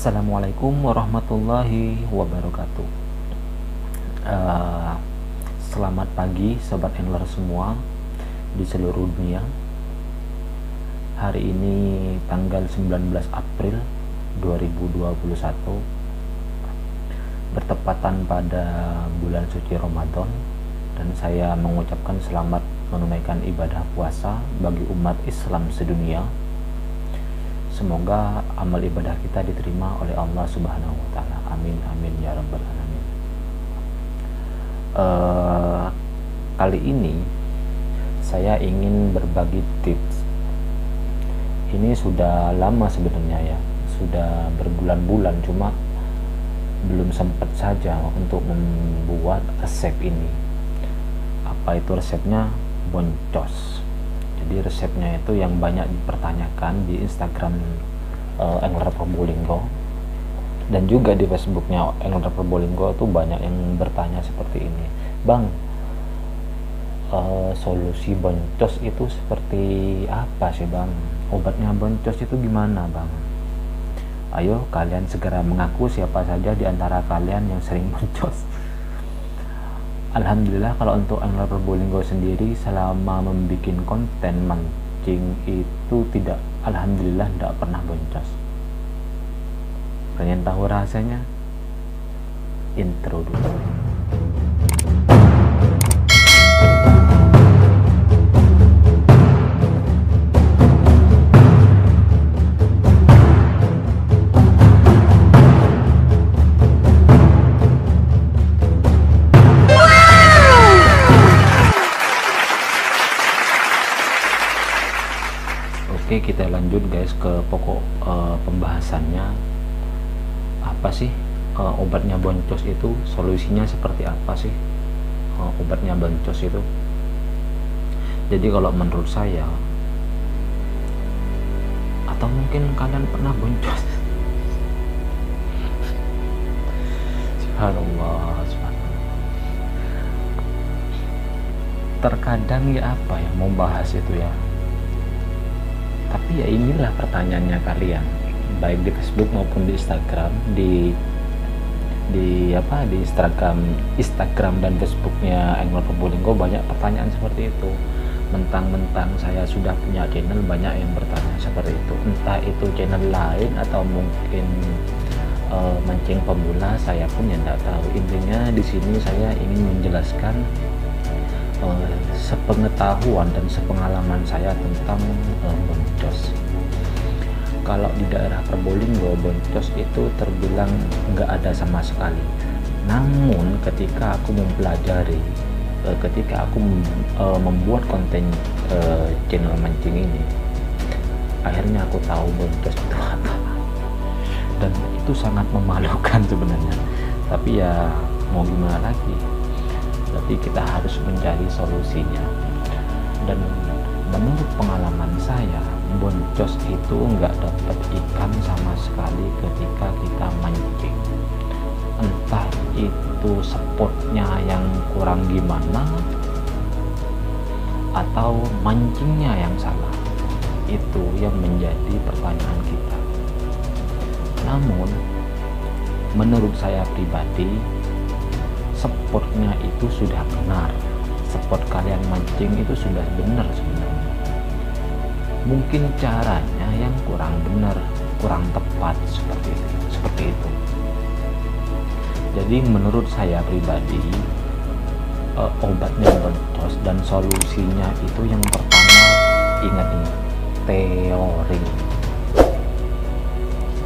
Assalamualaikum warahmatullahi wabarakatuh. Eh, Selamat pagi sobat angler semua di seluruh dunia. Hari ini tanggal 19 April 2021, bertepatan pada bulan suci Ramadan, dan saya mengucapkan selamat menunaikan ibadah puasa bagi umat Islam sedunia. Semoga amal ibadah kita diterima oleh Allah Subhanahu wa Ta'ala. Amin, amin ya Rabbal Alamin. Kali ini saya ingin berbagi tips. Ini sudah lama sebenarnya ya, sudah berbulan-bulan, cuma belum sempat saja untuk membuat resep ini. Apa itu resepnya? Boncos. Jadi resepnya itu yang banyak dipertanyakan di Instagram Angler Probolinggo, dan juga di Facebooknya Angler Probolinggo itu banyak yang bertanya seperti ini, Bang, solusi boncos itu seperti apa sih Bang? Obatnya boncos itu gimana Bang? Ayo kalian segera mengaku siapa saja di antara kalian yang sering boncos. Alhamdulillah kalau untuk Angler Probolinggo sendiri, selama membuat konten mancing itu alhamdulillah tidak pernah boncos. Pengen tahu rasanya? Intro dulu. Oke, kita lanjut guys ke pokok pembahasannya. Apa sih obatnya boncos itu? Solusinya seperti apa sih obatnya boncos itu? Jadi kalau menurut saya, atau mungkin kalian pernah boncos? Subhanallah, subhanallah. Terkadang ya apa ya mau bahas itu ya, tapi ya inilah pertanyaannya kalian, baik di Facebook maupun di Instagram, di Instagram dan Facebooknya Angler Probolinggo banyak pertanyaan seperti itu. Mentang-mentang saya sudah punya channel, banyak yang bertanya seperti itu, entah itu channel lain atau mungkin mancing pemula, saya pun yang tidak tahu. Intinya di sini saya ingin menjelaskan sepengetahuan dan sepengalaman saya tentang boncos. Kalau di daerah Probolinggo, boncos itu terbilang nggak ada sama sekali. Namun ketika aku mempelajari, ketika aku membuat konten channel mancing ini, akhirnya aku tahu boncos itu apa. Dan itu sangat memalukan sebenarnya. Tapi ya mau gimana lagi? Berarti kita harus mencari solusinya. Dan menurut pengalaman saya, boncos itu nggak dapat ikan sama sekali ketika kita mancing. Entah itu spotnya yang kurang gimana, atau mancingnya yang salah. Itu yang menjadi pertanyaan kita. Namun menurut saya pribadi, spotnya itu sudah benar. Spot kalian mancing itu sudah benar sebenarnya. Mungkin caranya yang kurang benar, kurang tepat, seperti itu. Jadi menurut saya pribadi, obatnya boncos dan solusinya itu yang pertama, ingat ini, teori.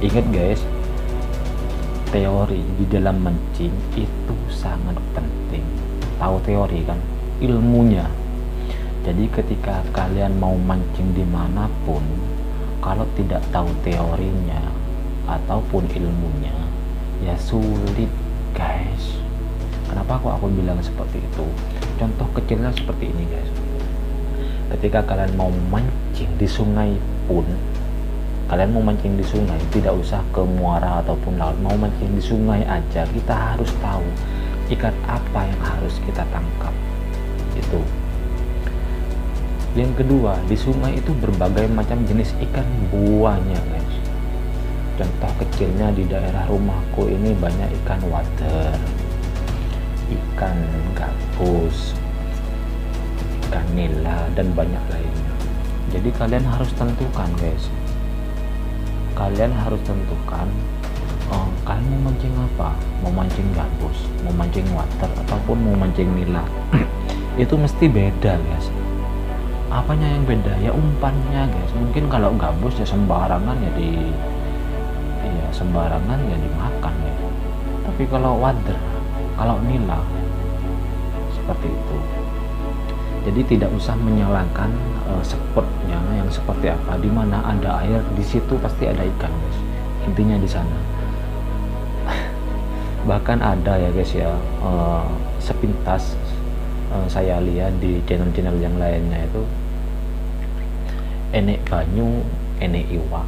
Ingat guys, teori di dalam mancing itu sangat penting. Tahu teori kan, ilmunya. Jadi ketika kalian mau mancing dimanapun, kalau tidak tahu teorinya ataupun ilmunya, ya sulit guys. Kenapa aku bilang seperti itu? Contoh kecilnya seperti ini guys. Ketika kalian mau mancing di sungai pun, kalian mau mancing di sungai, tidak usah ke muara ataupun laut, mau mancing di sungai aja, kita harus tahu ikan apa yang harus kita tangkap. Itu Yang kedua, di sungai itu berbagai macam jenis ikan buahnya, guys. Contoh kecilnya di daerah rumahku ini banyak ikan wader, ikan gabus, ikan nila, dan banyak lainnya. Jadi kalian harus tentukan guys, kalian harus tentukan kalian mau mancing apa, mau mancing gabus, mau mancing water, ataupun mau mancing nila. Itu mesti beda guys. Apanya yang beda? Ya umpannya guys. Mungkin kalau gabus ya sembarangan ya sembarangan ya dimakan ya. Tapi kalau wader, kalau nila seperti itu. Jadi tidak usah menyalahkan spotnya yang seperti apa, di mana ada air di situ pasti ada ikan guys. Intinya di sana. Bahkan ada ya guys ya, sepintas saya lihat di channel-channel yang lainnya itu enek banyu, enek iwak.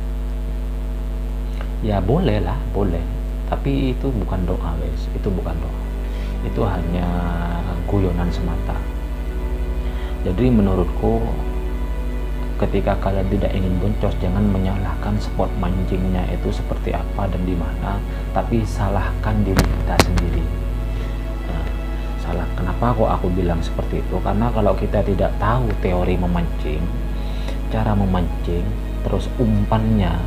Ya boleh lah, boleh. Tapi itu bukan doa guys, itu bukan doa. Itu hanya guyonan semata. Jadi menurutku ketika kalian tidak ingin boncos, jangan menyalahkan spot mancingnya itu seperti apa dan di mana, tapi salahkan diri kita sendiri. Salah. Kenapa kok aku bilang seperti itu? Karena kalau kita tidak tahu teori memancing, cara memancing, terus umpannya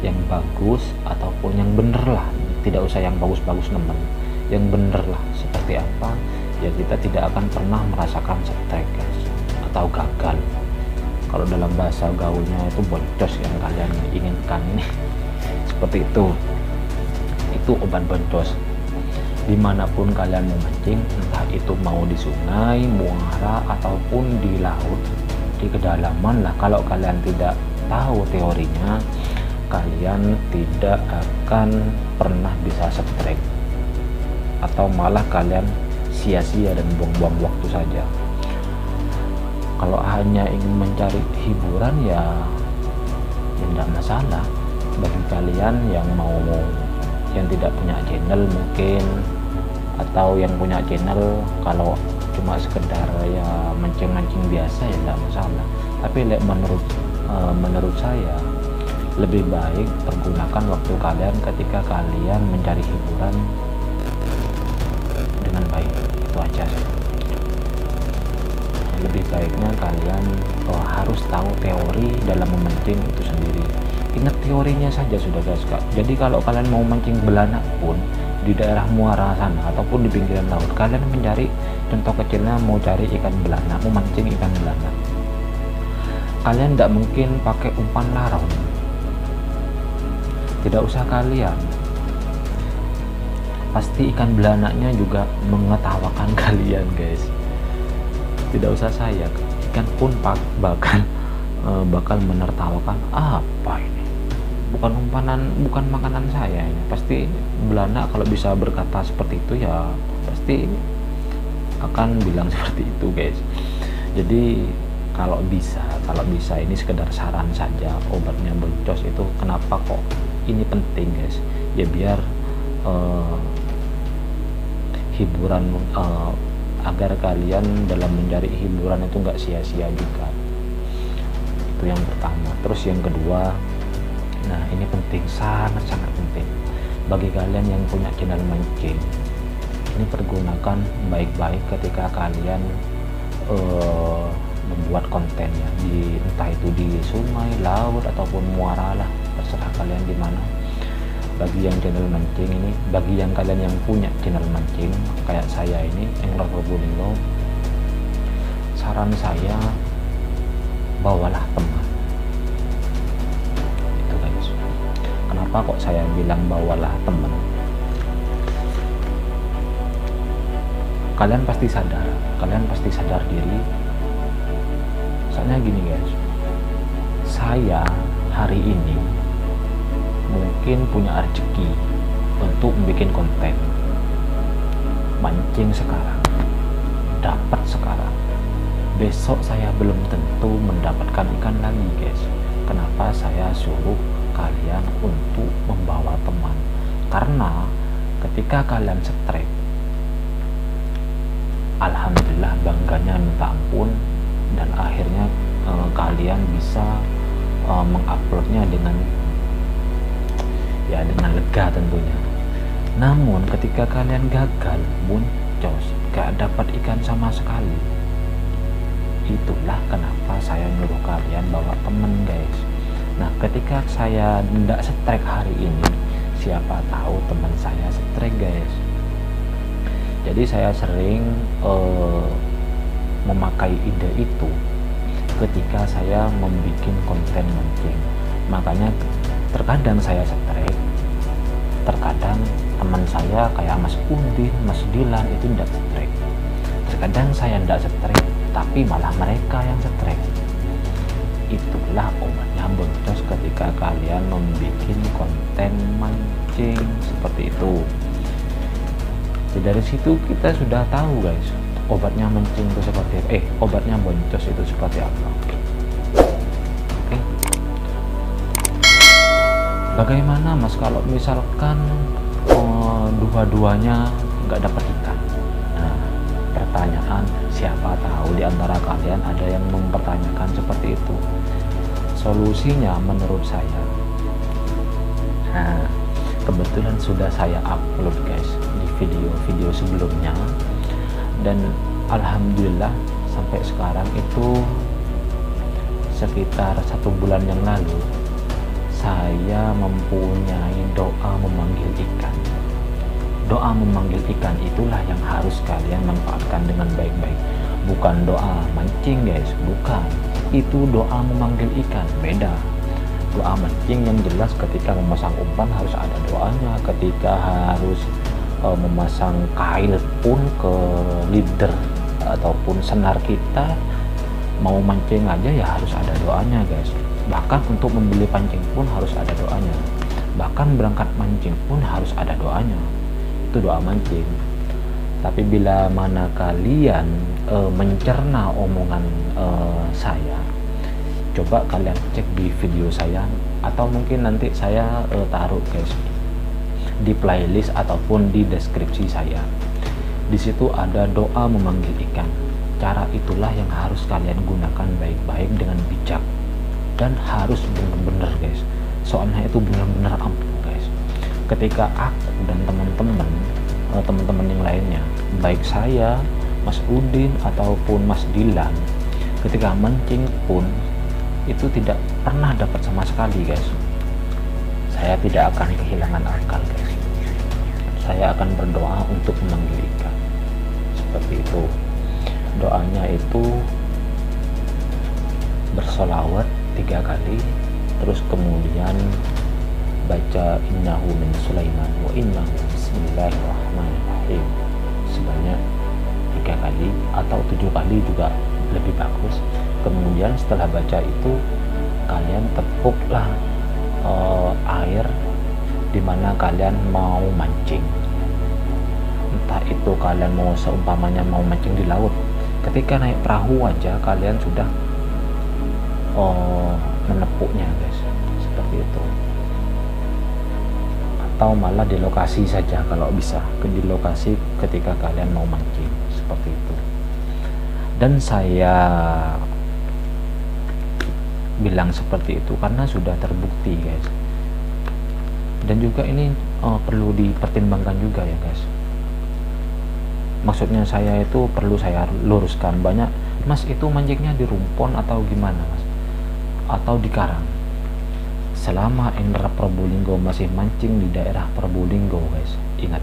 yang bagus ataupun yang bener lah, tidak usah yang bagus-bagus nemen, yang bener lah seperti apa, ya kita tidak akan pernah merasakan strike guys, atau gagal. Kalau dalam bahasa gaulnya itu boncos yang kalian inginkan ini seperti itu obat boncos. Dimanapun kalian memancing, entah itu mau di sungai, muara, ataupun di laut, di kedalaman lah, kalau kalian tidak tahu teorinya, kalian tidak akan pernah bisa strike, atau malah kalian sia-sia dan buang-buang waktu saja. Kalau hanya ingin mencari hiburan ya tidak masalah. Bagi kalian yang tidak punya channel mungkin, atau yang punya channel kalau cuma sekedar ya mancing-mancing biasa ya tidak masalah. Tapi menurut saya lebih baik pergunakan waktu kalian ketika kalian mencari hiburan dengan baik. Itu aja sih. Lebih baiknya kalian harus tahu teori dalam memancing itu sendiri. Ingat teorinya saja sudah guys. Jadi kalau kalian mau mancing belanak pun di daerah muara sana ataupun di pinggiran laut, kalian mencari, contoh kecilnya mau cari ikan belanak, mau mancing ikan belanak, kalian tidak mungkin pakai umpan larau. Tidak usah kalian, pasti ikan belanaknya juga mengetawakan kalian guys. Tidak usah saya, ikan pun bakal menertawakan, apa ini, bukan bukan makanan saya ini. Pasti belanak kalau bisa berkata seperti itu ya pasti akan bilang seperti itu guys. Jadi kalau bisa ini sekedar saran saja, obatnya boncos itu kenapa kok ini penting guys, ya biar hiburan, agar kalian dalam mencari hiburan itu nggak sia-sia juga. Itu yang pertama. Terus yang kedua, nah ini penting, sangat-sangat penting bagi kalian yang punya channel mancing. Ini pergunakan baik-baik ketika kalian membuat kontennya entah itu di sungai, laut, ataupun muara lah, terserah kalian di mana. Bagi yang channel mancing ini, bagi yang kalian yang punya channel mancing kayak saya ini, Angler Probolinggo, saran saya bawalah teman. Itu guys. Kenapa kok saya bilang bawalah teman? Kalian pasti sadar diri. Soalnya gini guys, saya hari ini mungkin punya rezeki untuk bikin konten mancing sekarang, dapat sekarang, besok saya belum tentu mendapatkan ikan lagi guys. Kenapa saya suruh kalian untuk membawa teman? Karena ketika kalian strike, alhamdulillah bangganya minta ampun, dan akhirnya kalian bisa menguploadnya dengan ya dengan lega tentunya. Namun ketika kalian gagal boncos, gak dapat ikan sama sekali, itulah kenapa saya nyuruh kalian bawa temen guys. Nah ketika saya tidak strike hari ini, siapa tahu teman saya strike guys. Jadi saya sering memakai ide itu ketika saya membuat konten mancing. Makanya terkadang saya strike, terkadang teman saya kayak Mas Udin, Mas Dilan itu tidak strike. Terkadang saya tidak strike, tapi malah mereka yang strike. Itulah obatnya boncos ketika kalian membuat konten mancing seperti itu. Jadi dari situ kita sudah tahu guys, obatnya mancing itu seperti apa. Obatnya boncos itu seperti apa. Oke. Bagaimana Mas kalau misalkan dua-duanya nggak dapat ikan? Nah, pertanyaan siapa tahu di antara kalian ada yang mempertanyakan seperti itu. Solusinya menurut saya, nah kebetulan sudah saya upload guys di video-video sebelumnya, dan alhamdulillah sampai sekarang itu sekitar 1 bulan yang lalu saya mempunyai doa memanggil ikan. Doa memanggil ikan itulah yang harus kalian manfaatkan dengan baik-baik, bukan doa mancing guys, bukan. Itu doa memanggil ikan, beda. Doa mancing yang jelas ketika memasang umpan harus ada doanya, ketika harus memasang kail pun ke leader ataupun senar kita, mau mancing aja ya harus ada doanya guys. Bahkan untuk membeli pancing pun harus ada doanya, bahkan berangkat mancing pun harus ada doanya. Itu doa mancing. Tapi bila mana kalian mencerna omongan saya, coba kalian cek di video saya, atau mungkin nanti saya taruh guys di playlist ataupun di deskripsi saya. Di situ ada doa memanggil ikan. Cara itulah yang harus kalian gunakan baik-baik dengan bijak, dan harus benar-benar guys. Soalnya itu benar-benar ampuh guys. Ketika aku dan teman-teman yang lainnya, baik saya, Mas Udin ataupun Mas Dilan, ketika mancing pun itu tidak pernah dapat sama sekali guys. Saya tidak akan kehilangan akal guys. Saya akan berdoa untuk memanggil ikan seperti itu. Doanya itu bersolawat 3 kali, terus kemudian baca innahu min Sulaiman wa innahu bismillahirrahmanirrahim sebanyak 3 kali atau 7 kali juga lebih bagus. Kemudian setelah baca itu kalian tepuklah air dimana kalian mau mancing, entah itu kalian mau seumpamanya mau mancing di laut, ketika naik perahu aja kalian sudah menepuknya guys, seperti itu. Atau malah di lokasi saja kalau bisa, di lokasi ketika kalian mau mancing seperti itu. Dan saya bilang seperti itu karena sudah terbukti guys. Dan juga ini perlu dipertimbangkan juga ya guys. Maksudnya saya itu perlu saya luruskan, banyak Mas itu mancingnya di rumpon atau gimana Mas, atau di karang. Selama Angler Probolinggo masih mancing di daerah Probolinggo guys, ingat,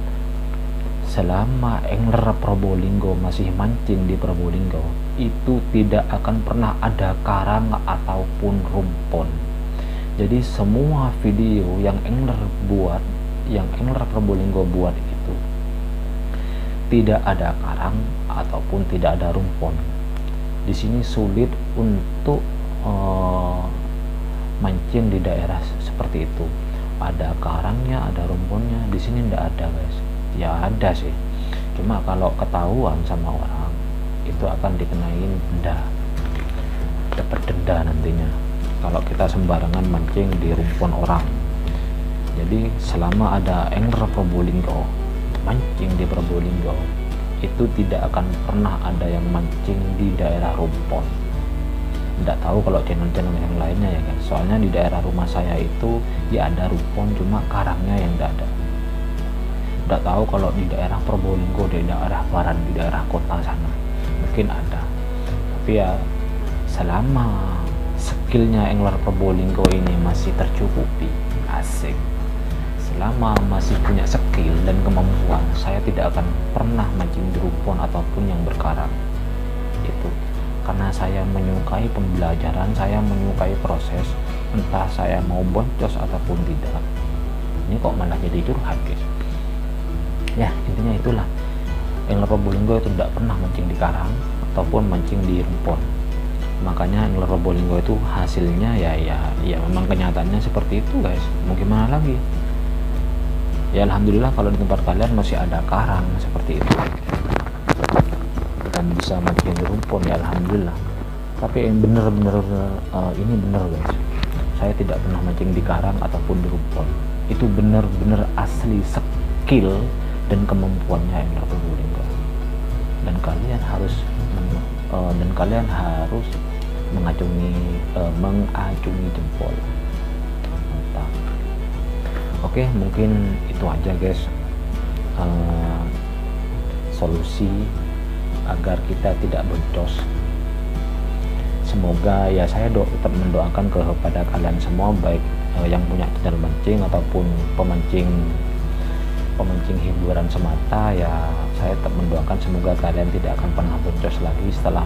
selama Angler Probolinggo masih mancing di Probolinggo, itu tidak akan pernah ada karang ataupun rumpon. Jadi semua video yang Angler buat, yang Angler Probolinggo buat itu tidak ada karang ataupun tidak ada rumpon. Di sini sulit untuk mancing di daerah seperti itu. Ada karangnya, ada rumpunnya. Di sini tidak ada guys. Ya ada sih, cuma kalau ketahuan sama orang itu akan dikenain denda, dapat denda nantinya kalau kita sembarangan mancing di rumpun orang. Jadi selama ada Angler Probolinggo mancing di Probolinggo, itu tidak akan pernah ada yang mancing di daerah rumpon. Tidak tahu kalau channel-channel yang lainnya ya guys. soalnya di daerah rumah saya itu ya ada rumpon, cuma karangnya yang tidak ada. Tidak tahu kalau di daerah Probolinggo, di daerah barat, di daerah kota sana mungkin ada, tapi ya selama skillnya angler Probolinggo ini masih tercukupi, asik, selama masih punya skill dan kemampuan, saya tidak akan pernah mancing di rumpon ataupun yang berkarang. Itu karena saya menyukai pembelajaran, saya menyukai proses, entah saya mau boncos ataupun tidak. Ini kok malah jadi curhat guys. Ya intinya itulah, angler Probolinggo itu tidak pernah mancing di karang ataupun mancing di rumpon. Makanya angler Probolinggo itu hasilnya ya memang kenyataannya seperti itu guys, mau gimana lagi. Ya alhamdulillah kalau di tempat kalian masih ada karang seperti itu dan bisa mancing di rumpon, ya alhamdulillah. Tapi yang bener-bener ini bener guys, saya tidak pernah mancing di karang ataupun di rumpon. Itu bener-bener asli skill dan kemampuannya angler Probolinggo, dan kalian harus mengacungi jempol. Mantap. Oke, mungkin itu aja guys, solusi agar kita tidak boncos. Semoga ya saya tetap mendoakan kepada kalian semua, baik yang punya channel mancing ataupun pemancing hiburan semata, ya saya tetap mendoakan semoga kalian tidak akan pernah boncos lagi setelah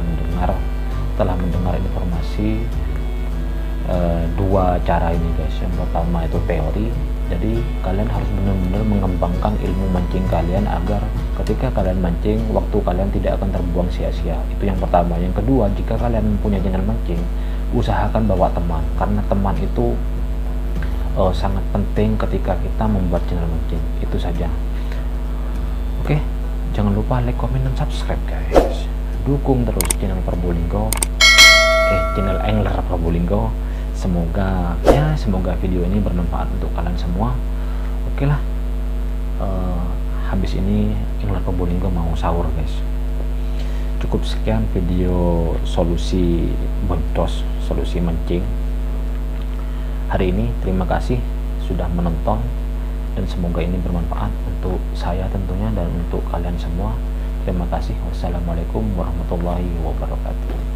mendengar informasi dua cara ini guys. Yang pertama itu teori, jadi kalian harus benar-benar mengembangkan ilmu mancing kalian agar ketika kalian mancing, waktu kalian tidak akan terbuang sia-sia. Itu yang pertama. Yang kedua, jika kalian punya channel mancing, usahakan bawa teman, karena teman itu sangat penting ketika kita membuat channel mancing. Itu saja. Oke, jangan lupa like, comment, dan subscribe guys. Dukung terus channel channel angler Probolinggo. Semoga video ini bermanfaat untuk kalian semua. Oke lah, habis ini angler Probolinggo mau sahur guys. Cukup sekian video solusi boncos, solusi mancing hari ini. Terima kasih sudah menonton dan semoga ini bermanfaat untuk saya tentunya dan untuk kalian semua. Terima kasih. Wassalamualaikum warahmatullahi wabarakatuh.